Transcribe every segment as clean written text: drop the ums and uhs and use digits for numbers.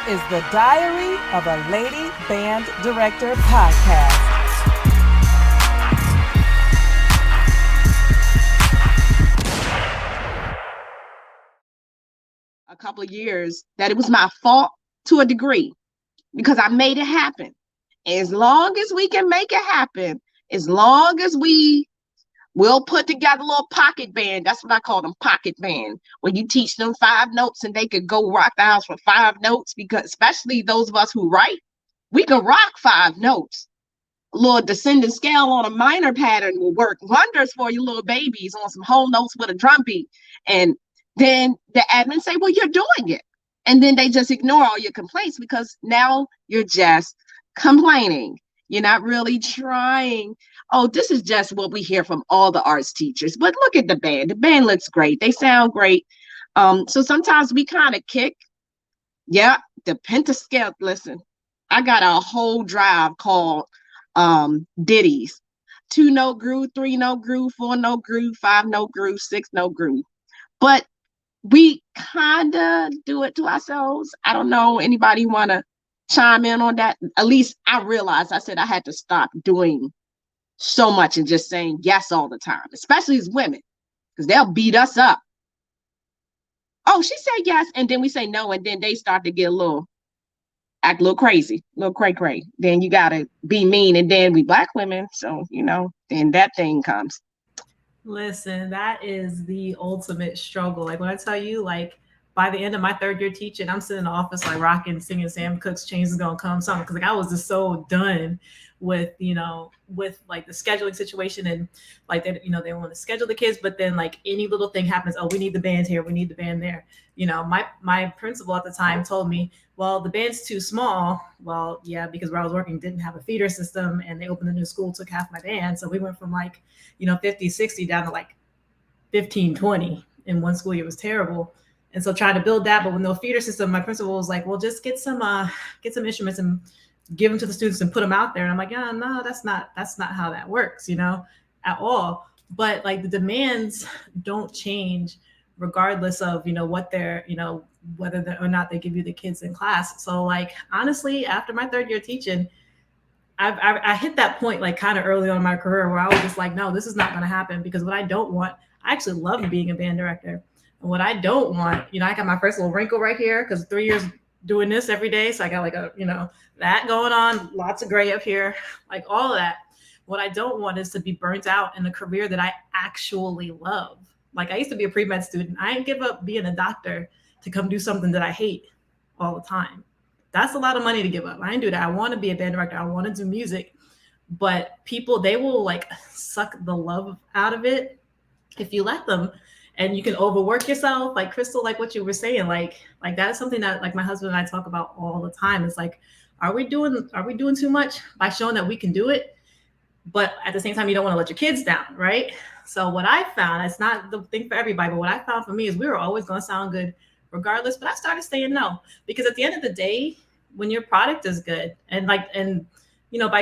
is the Diary of a Lady Band Director podcast. A couple of years that it was my fault to a degree because I made it happen. As long as we can make it happen, as long as we'll put together a little pocket band. That's what I call them, pocket band. When you teach them 5 notes and they could go rock the house for 5 notes, because especially those of us who write, we can rock 5 notes. A little descending scale on a minor pattern will work wonders for you little babies on some whole notes with a drum beat. And then the admin say, well, you're doing it. And then they just ignore all your complaints because now you're just complaining. You're not really trying. Oh, this is just what we hear from all the arts teachers. But look at the band. The band looks great. They sound great. So sometimes we kind of kick. Yeah, the pentascale. Listen, I got a whole drive called ditties. 2-note groove, 3-note groove, 4-note groove, 5-note groove, 6-note groove. But we kind of do it to ourselves. I don't know. Anybody want to chime in on that? At least I realized I said I had to stop doing so much and just saying yes all the time, especially as women, because they'll beat us up. Oh, she said yes, and then we say no, and then they start to get act a little crazy, a little cray. Then you gotta be mean, and then we Black women, so then that thing comes. Listen, that is the ultimate struggle. Like when I tell you, like by the end of my 3rd year teaching, I'm sitting in the office like rocking, singing Sam Cooke's "Change Is Gonna Come" song, because like I was just so done with with like the scheduling situation, and like they want to schedule the kids, but then like any little thing happens, oh, we need the band here, we need the band there. My principal at the time told me, well, the band's too small. Well, yeah, because where I was working didn't have a feeder system, and they opened a new school, took half my band, so we went from like 50, 60 down to like 15, 20 in one school year. It was terrible. And so trying to build that, but with no feeder system, my principal was like, well, just get some instruments and give them to the students and put them out there. And I'm like, yeah, no, that's not how that works, at all. But like the demands don't change regardless of, what they're, whether or not they give you the kids in class. So like, honestly, after my 3rd year teaching, I hit that point like kind of early on in my career where I was just like, no, this is not going to happen, because what I don't want, I actually love being a band director. And what I don't want, I got my first little wrinkle right here because 3 years doing this every day. So I got like a, that going on, lots of gray up here, like all of that. What I don't want is to be burnt out in a career that I actually love. Like I used to be a pre-med student. I didn't give up being a doctor to come do something that I hate all the time. That's a lot of money to give up. I didn't do that. I want to be a band director. I want to do music, but people, they will like suck the love out of it if you let them, and you can overwork yourself. Like Krystal, like what you were saying, like that is something that like my husband and I talk about all the time. It's like, are we doing too much by showing that we can do it? But at the same time, you don't want to let your kids down, right? So what I found, it's not the thing for everybody, but what I found for me is we were always going to sound good regardless. But I started saying no, because at the end of the day, when your product is good and by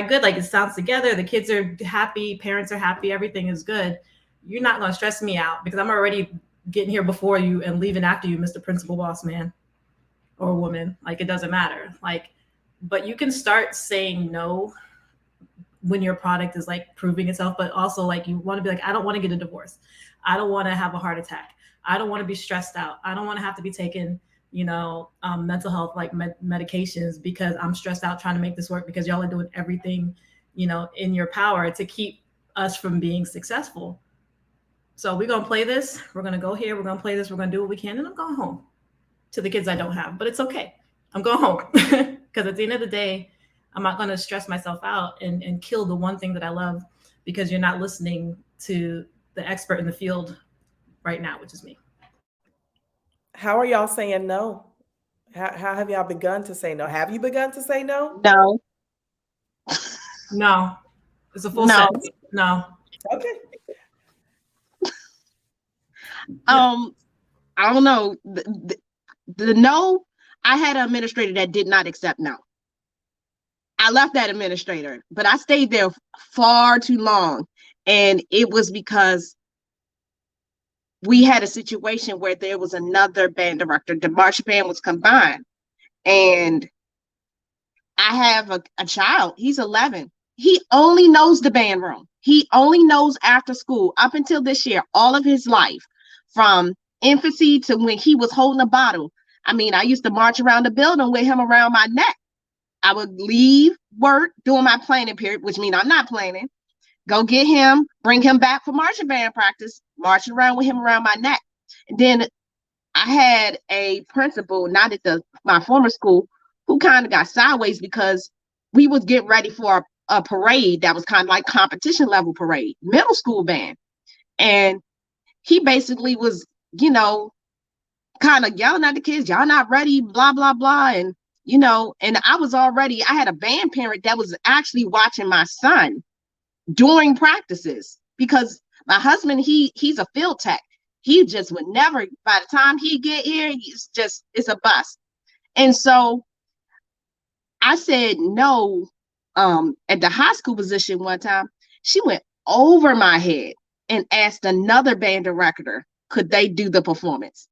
good, like it sounds together, the kids are happy, parents are happy, everything is good, you're not going to stress me out because I'm already getting here before you and leaving after you, Mr. Principal Boss Man or woman. Like it doesn't matter. Like, but you can start saying no when your product is like proving itself, but also like you want to be like, I don't want to get a divorce. I don't want to have a heart attack. I don't want to be stressed out. I don't want to have to be taking mental health like medications because I'm stressed out trying to make this work, because y'all are doing everything, in your power to keep us from being successful. So we're going to play this. We're going to go here. We're going to play this. We're going to do what we can. And I'm going home to the kids I don't have, but it's okay. I'm going home because at the end of the day, I'm not going to stress myself out and kill the one thing that I love because you're not listening to the expert in the field right now, which is me. How are y'all saying no? How have y'all begun to say no? Have you begun to say no? No. No. It's a full sentence. No. Okay. I don't know. The no, I had an administrator that did not accept no. I left that administrator, but I stayed there far too long. And it was because we had a situation where there was another band director. The march band was combined. And I have a child. He's 11. He only knows the band room. He only knows after school up until this year, all of his life, from infancy to when he was holding a bottle. I mean, I used to march around the building with him around my neck. I would leave work during my planning period, which means I'm not planning, go get him, bring him back for marching band practice, marching around with him around my neck. And then I had a principal, not at my former school, who kind of got sideways because we would get ready for a parade that was kind of like competition level parade, middle school band. And he basically was, kind of yelling at the kids, y'all not ready, blah, blah, blah. And, and I had a band parent that was actually watching my son during practices, because my husband, he's a field tech. He just would never, by the time he get here, it's a bust. And so I said no. At the high school position one time, she went over my head and asked another band director, could they do the performance?